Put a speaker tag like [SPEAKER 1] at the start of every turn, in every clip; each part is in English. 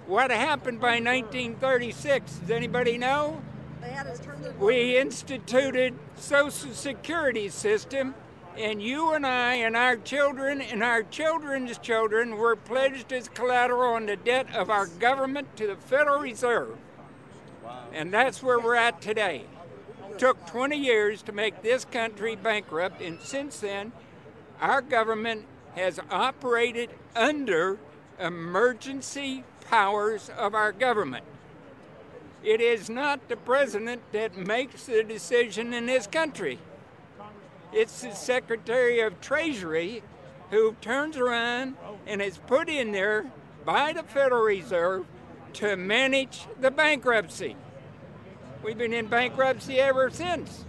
[SPEAKER 1] What happened by 1936? Does anybody know? We instituted Social Security system, and you and I and our children and our children's children were pledged as collateral on the debt of our government to the Federal Reserve. And that's where we're at today. It took 20 years to make this country bankrupt, and since then, our government has operated under emergency powers of our government. It is not the president that makes the decision in this country. It's the Secretary of Treasury who turns around and is put in there by the Federal Reserve to manage the bankruptcy. We've been in bankruptcy ever since.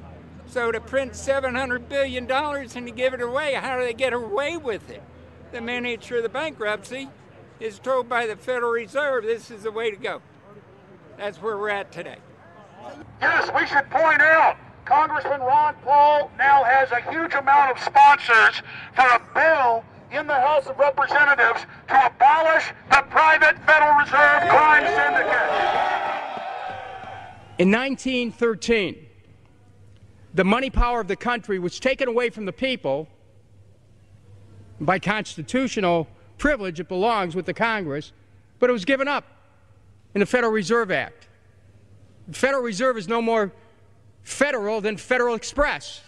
[SPEAKER 1] So to print $700 billion and to give it away, how do they get away with it? The manager of the bankruptcy is told by the Federal Reserve this is the way to go. That's where we're at today.
[SPEAKER 2] Yes, we should point out, Congressman Ron Paul now has a huge amount of sponsors for a bill in the House of Representatives to abolish the private Federal Reserve crime syndicate.
[SPEAKER 3] In 1913, the money power of the country was taken away from the people. By constitutional privilege, it belongs with the Congress, but it was given up in the Federal Reserve Act. The Federal Reserve is no more federal than Federal Express,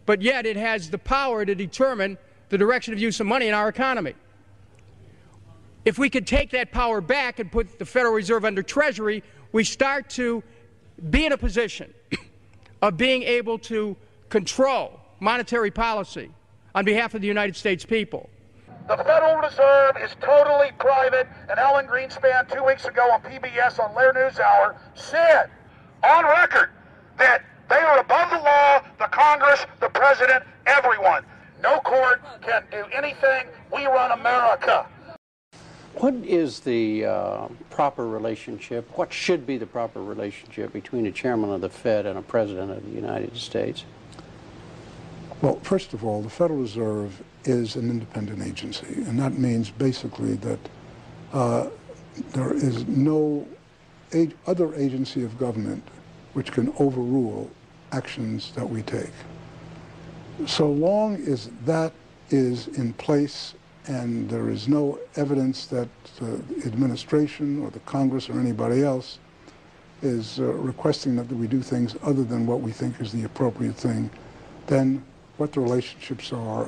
[SPEAKER 3] but yet it has the power to determine the direction of use of money in our economy. If we could take that power back and put the Federal Reserve under Treasury, we start to be in a position of being able to control monetary policy on behalf of the United States people.
[SPEAKER 2] The Federal Reserve is totally private, and Alan Greenspan 2 weeks ago on PBS on Lair NewsHour said on record that they are above the law, the Congress, the President, everyone. No court can do anything. We run America.
[SPEAKER 4] What is the proper relationship, what should be the proper relationship between a chairman of the Fed and a president of the United States?
[SPEAKER 5] Well, first of all, the Federal Reserve is an independent agency, and that means basically that there is no other agency of government which can overrule actions that we take. So long as that is in place and there is no evidence that the administration or the Congress or anybody else is requesting that we do things other than what we think is the appropriate thing, then what the relationships are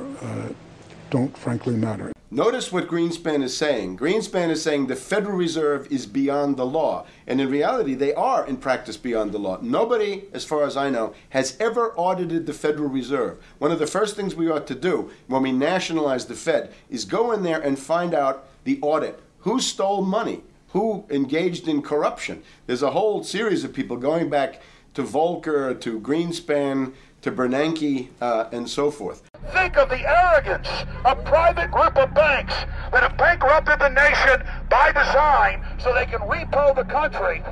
[SPEAKER 5] don't frankly matter.
[SPEAKER 6] Notice what Greenspan is saying. Greenspan is saying the Federal Reserve is beyond the law. And in reality, they are in practice beyond the law. Nobody, as far as I know, has ever audited the Federal Reserve. One of the first things we ought to do when we nationalize the Fed is go in there and find out the audit. Who stole money? Who engaged in corruption? There's a whole series of people going back to Volcker, to Greenspan, to Bernanke, and so forth.
[SPEAKER 2] Think of the arrogance of private group of banks that have bankrupted the nation by design so they can repo the country.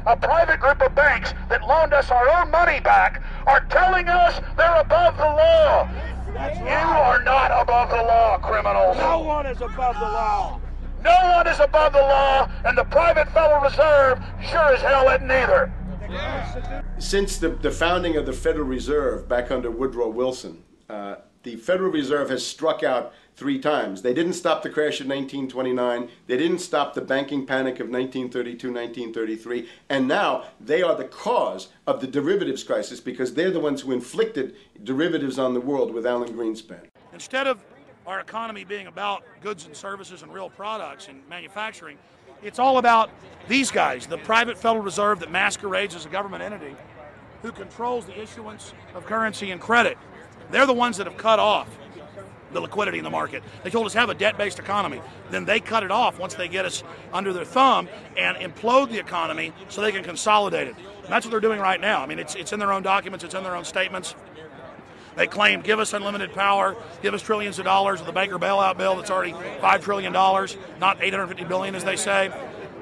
[SPEAKER 2] A private group of banks that loaned us our own money back are telling us they're above the law. You are not above the law, criminals.
[SPEAKER 7] No one is above the law.
[SPEAKER 2] No one is above the law, and the private Federal Reserve sure as hell isn't either.
[SPEAKER 6] Since the founding of the Federal Reserve back under Woodrow Wilson, the Federal Reserve has struck out 3 times. They didn't stop the crash of 1929. They didn't stop the banking panic of 1932, 1933. And now they are the cause of the derivatives crisis because they're the ones who inflicted derivatives on the world with Alan Greenspan.
[SPEAKER 7] Instead of our economy being about goods and services and real products and manufacturing, it's all about these guys, the private Federal Reserve that masquerades as a government entity who controls the issuance of currency and credit. They're the ones that have cut off the liquidity in the market. They told us have a debt-based economy. Then they cut it off once they get us under their thumb and implode the economy so they can consolidate it. And that's what they're doing right now. I mean, it's in their own documents, it's in their own statements. They claim, give us unlimited power, give us trillions of dollars of the Baker bailout bill that's already $5 trillion, not $850 billion as they say.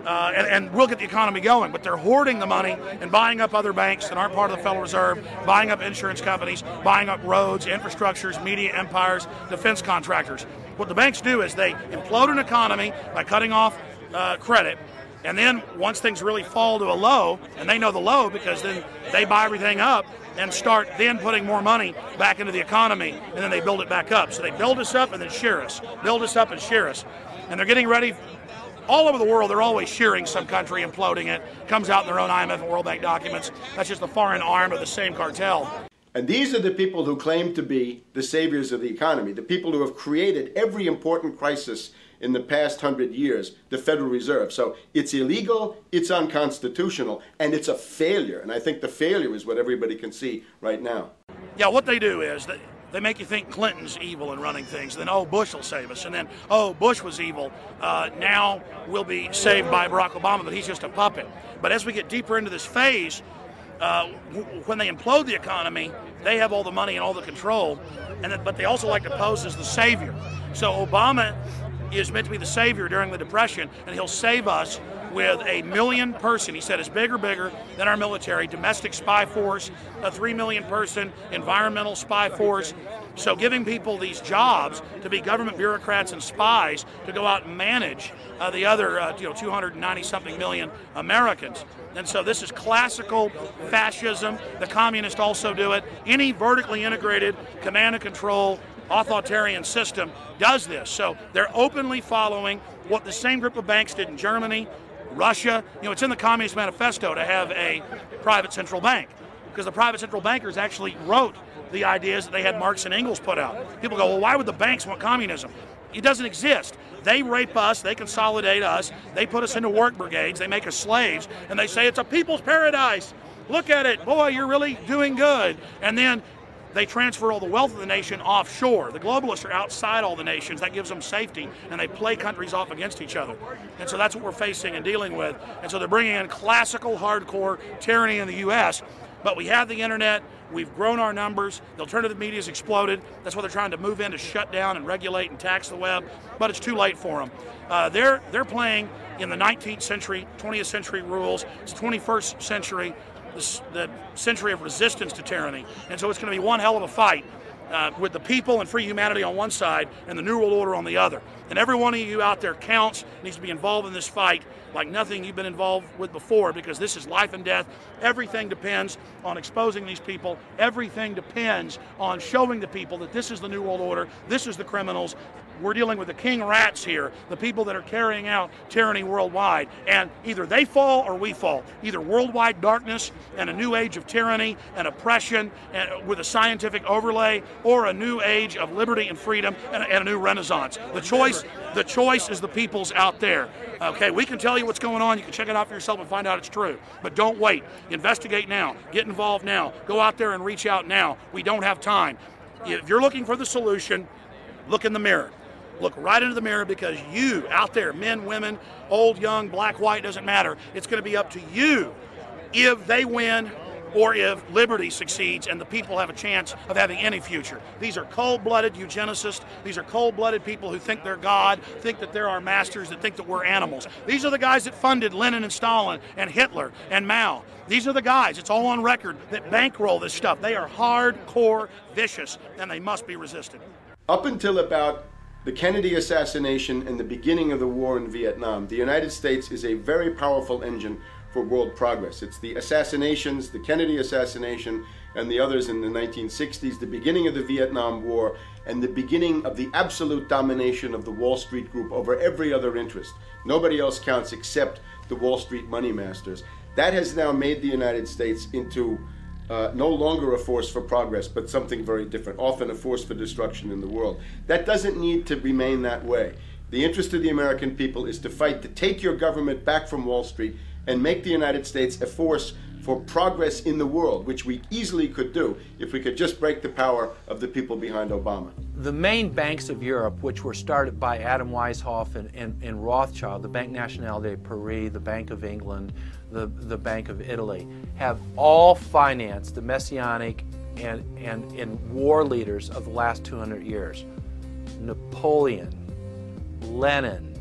[SPEAKER 7] And we'll get the economy going, but they're hoarding the money and buying up other banks that aren't part of the Federal Reserve, buying up insurance companies, buying up roads, infrastructures, media empires, defense contractors. What the banks do is they implode an economy by cutting off credit. And then once things really fall to a low, and they know the low because then they buy everything up and start then putting more money back into the economy, and then they build it back up. So they build us up and then shear us, build us up and shear us. And they're getting ready. All over the world, they're always shearing some country, imploding it. Comes out in their own IMF and World Bank documents. That's just the foreign arm of the same cartel.
[SPEAKER 6] And these are the people who claim to be the saviors of the economy, the people who have created every important crisis in the past 100 years, the Federal Reserve. So it's illegal, it's unconstitutional, and it's a failure. And I think the failure is what everybody can see right now.
[SPEAKER 7] Yeah, what they do is they make you think Clinton's evil in running things. Then, oh, Bush will save us. And then, oh, Bush was evil. Now we'll be saved by Barack Obama, but he's just a puppet. But as we get deeper into this phase, when they implode the economy, they have all the money and all the control. But they also like to pose as the savior. So Obama is meant to be the savior during the Depression, and he'll save us with a 1 million person, he said, is bigger than our military, domestic spy force, a 3 million person environmental spy force. So giving people these jobs to be government bureaucrats and spies to go out and manage the other 290-something million Americans. And so this is classical fascism. The communists also do it. Any vertically integrated command and control authoritarian system does this. So they're openly following what the same group of banks did in Germany, Russia. It's in the Communist Manifesto to have a private central bank, because the private central bankers actually wrote the ideas that they had Marx and Engels put out. People go, well, why would the banks want communism? It doesn't exist. They rape us, they consolidate us, they put us into work brigades, they make us slaves, and they say it's a people's paradise. Look at it, boy, you're really doing good. And then they transfer all the wealth of the nation offshore. The globalists are outside all the nations. That gives them safety, and they play countries off against each other. And so that's what we're facing and dealing with. And so they're bringing in classical, hardcore tyranny in the U.S., but we have the internet. We've grown our numbers. The alternative media has exploded. That's why they're trying to move in to shut down and regulate and tax the web, but it's too late for them. They're playing in the 19th century, 20th century rules. It's 21st century. The century of resistance to tyranny. And so it's going to be one hell of a fight with the people and free humanity on one side and the New World Order on the other. And every one of you out there counts, needs to be involved in this fight like nothing you've been involved with before, because this is life and death. Everything depends on exposing these people. Everything depends on showing the people that this is the New World Order, this is the criminals. We're dealing with the king rats here, the people that are carrying out tyranny worldwide. And either they fall or we fall. Either worldwide darkness and a new age of tyranny and oppression and with a scientific overlay, or a new age of liberty and freedom and a new renaissance. The choice is the people's out there. Okay, we can tell you what's going on. You can check it out for yourself and find out it's true. But don't wait. Investigate now. Get involved now. Go out there and reach out now. We don't have time. If you're looking for the solution, look in the mirror. Look right into the mirror, because you out there, men, women, old, young, black, white, doesn't matter. It's going to be up to you if they win or if liberty succeeds and the people have a chance of having any future. These are cold-blooded eugenicists. These are cold-blooded people who think they're God, think that they're our masters, that think that we're animals. These are the guys that funded Lenin and Stalin and Hitler and Mao. These are the guys, it's all on record, that bankroll this stuff. They are hardcore vicious, and they must be resisted.
[SPEAKER 6] Up until about the Kennedy assassination and the beginning of the war in Vietnam, the United States is a very powerful engine for world progress. It's the assassinations, the Kennedy assassination, and the others in the 1960s, the beginning of the Vietnam War, and the beginning of the absolute domination of the Wall Street Group over every other interest. Nobody else counts except the Wall Street money masters. That has now made the United States into no longer a force for progress, but something very different, often a force for destruction in the world. That doesn't need to remain that way. The interest of the American people is to fight to take your government back from Wall Street and make the United States a force for progress in the world, which we easily could do if we could just break the power of the people behind Obama.
[SPEAKER 8] The main banks of Europe, which were started by Adam Weishaupt and Rothschild, the Banque Nationale de Paris, the Bank of England, the Bank of Italy, have all financed the messianic and war leaders of the last 200 years. Napoleon, Lenin,